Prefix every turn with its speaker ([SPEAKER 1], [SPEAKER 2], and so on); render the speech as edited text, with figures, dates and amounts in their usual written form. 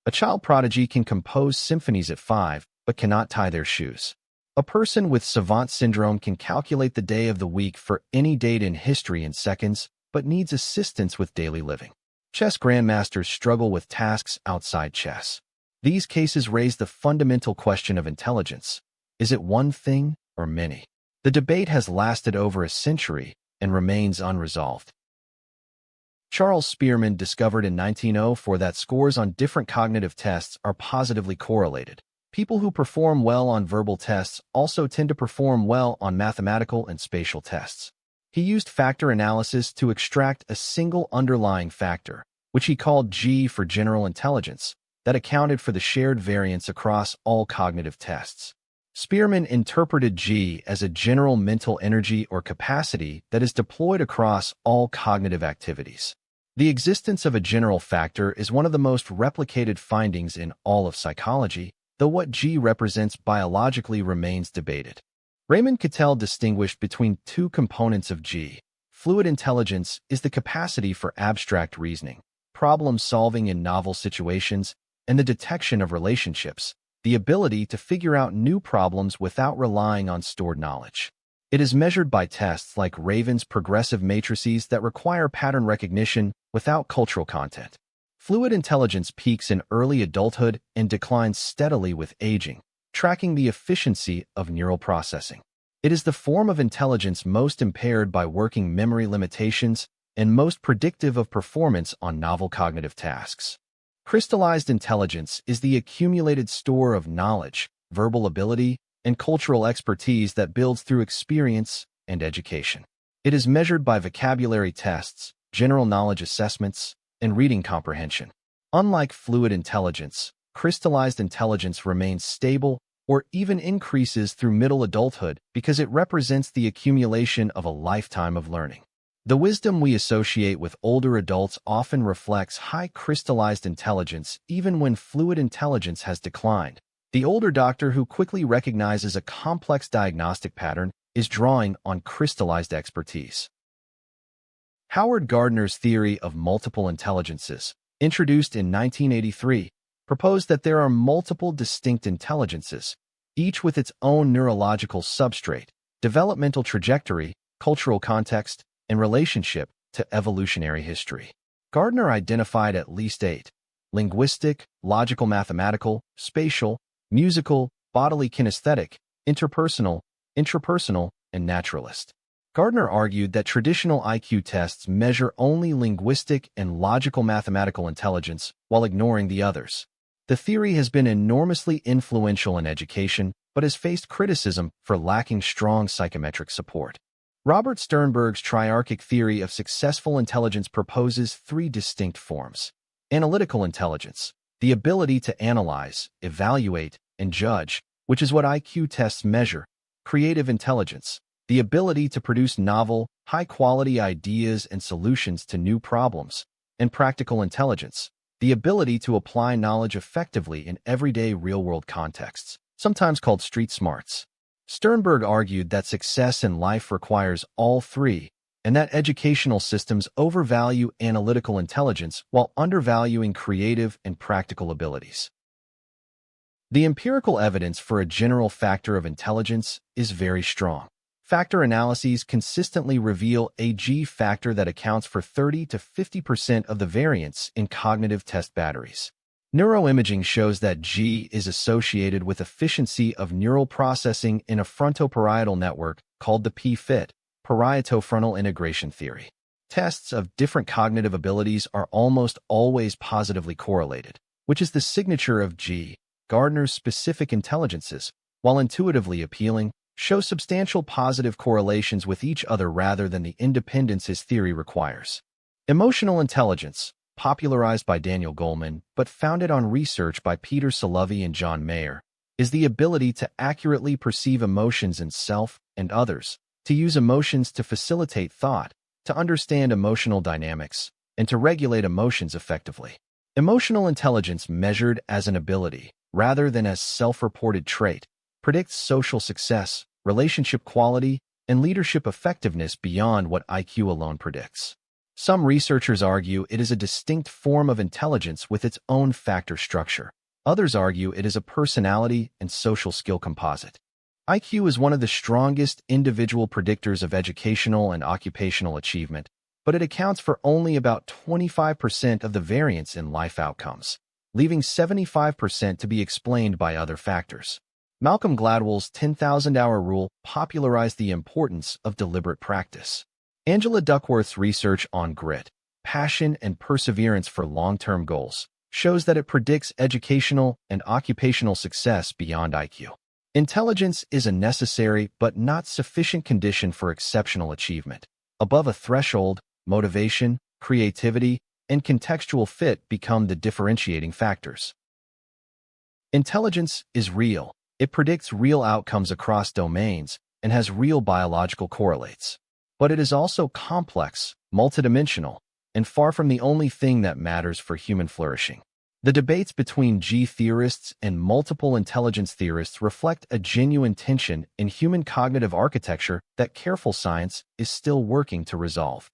[SPEAKER 1] A child prodigy can compose symphonies at 5, but cannot tie their shoes. A person with savant syndrome can calculate the day of the week for any date in history in seconds, but needs assistance with daily living. Chess grandmasters struggle with tasks outside chess. These cases raise the fundamental question of intelligence. Is it one thing or many? The debate has lasted over a century and remains unresolved. Charles Spearman discovered in 1904 that scores on different cognitive tests are positively correlated. People who perform well on verbal tests also tend to perform well on mathematical and spatial tests. He used factor analysis to extract a single underlying factor, which he called G for general intelligence, that accounted for the shared variance across all cognitive tests. Spearman interpreted G as a general mental energy or capacity that is deployed across all cognitive activities. The existence of a general factor is one of the most replicated findings in all of psychology, though what G represents biologically remains debated. Raymond Cattell distinguished between two components of G. Fluid intelligence is the capacity for abstract reasoning, problem-solving in novel situations, and the detection of relationships, the ability to figure out new problems without relying on stored knowledge. It is measured by tests like Raven's progressive matrices that require pattern recognition without cultural content. Fluid intelligence peaks in early adulthood and declines steadily with aging, tracking the efficiency of neural processing. It is the form of intelligence most impaired by working memory limitations and most predictive of performance on novel cognitive tasks. Crystallized intelligence is the accumulated store of knowledge, verbal ability, and cultural expertise that builds through experience and education. It is measured by vocabulary tests, general knowledge assessments, and reading comprehension. Unlike fluid intelligence, crystallized intelligence remains stable or even increases through middle adulthood because it represents the accumulation of a lifetime of learning. The wisdom we associate with older adults often reflects high crystallized intelligence even when fluid intelligence has declined. The older doctor who quickly recognizes a complex diagnostic pattern is drawing on crystallized expertise. Howard Gardner's theory of multiple intelligences, introduced in 1983, proposed that there are multiple distinct intelligences, each with its own neurological substrate, developmental trajectory, cultural context, and relationship to evolutionary history. Gardner identified at least 8: linguistic, logical mathematical, spatial, musical, bodily kinesthetic, interpersonal, intrapersonal, and naturalist. Gardner argued that traditional IQ tests measure only linguistic and logical mathematical intelligence while ignoring the others. The theory has been enormously influential in education, but has faced criticism for lacking strong psychometric support. Robert Sternberg's triarchic theory of successful intelligence proposes 3 distinct forms: analytical intelligence, the ability to analyze, evaluate, and judge, which is what IQ tests measure; creative intelligence, the ability to produce novel, high-quality ideas and solutions to new problems; and practical intelligence, the ability to apply knowledge effectively in everyday real-world contexts, sometimes called street smarts. Sternberg argued that success in life requires all 3, and that educational systems overvalue analytical intelligence while undervaluing creative and practical abilities. The empirical evidence for a general factor of intelligence is very strong. Factor analyses consistently reveal a G factor that accounts for 30 to 50% of the variance in cognitive test batteries. Neuroimaging shows that G is associated with efficiency of neural processing in a frontoparietal network called the P-FIT, parieto-frontal integration theory. Tests of different cognitive abilities are almost always positively correlated, which is the signature of G. Gardner's specific intelligences, while intuitively appealing, show substantial positive correlations with each other rather than the independence his theory requires. Emotional intelligence, popularized by Daniel Goleman but founded on research by Peter Salovey and John Mayer, is the ability to accurately perceive emotions in self and others, to use emotions to facilitate thought, to understand emotional dynamics, and to regulate emotions effectively. Emotional intelligence measured as an ability, rather than as self-reported trait, predicts social success, relationship quality, and leadership effectiveness beyond what IQ alone predicts. Some researchers argue it is a distinct form of intelligence with its own factor structure. Others argue it is a personality and social skill composite. IQ is one of the strongest individual predictors of educational and occupational achievement, but it accounts for only about 25% of the variance in life outcomes, leaving 75% to be explained by other factors. Malcolm Gladwell's 10,000-hour rule popularized the importance of deliberate practice. Angela Duckworth's research on grit, passion, and perseverance for long-term goals shows that it predicts educational and occupational success beyond IQ. Intelligence is a necessary but not sufficient condition for exceptional achievement. Above a threshold, motivation, creativity, and contextual fit become the differentiating factors. Intelligence is real. It predicts real outcomes across domains and has real biological correlates. But it is also complex, multidimensional, and far from the only thing that matters for human flourishing. The debates between G theorists and multiple intelligence theorists reflect a genuine tension in human cognitive architecture that careful science is still working to resolve.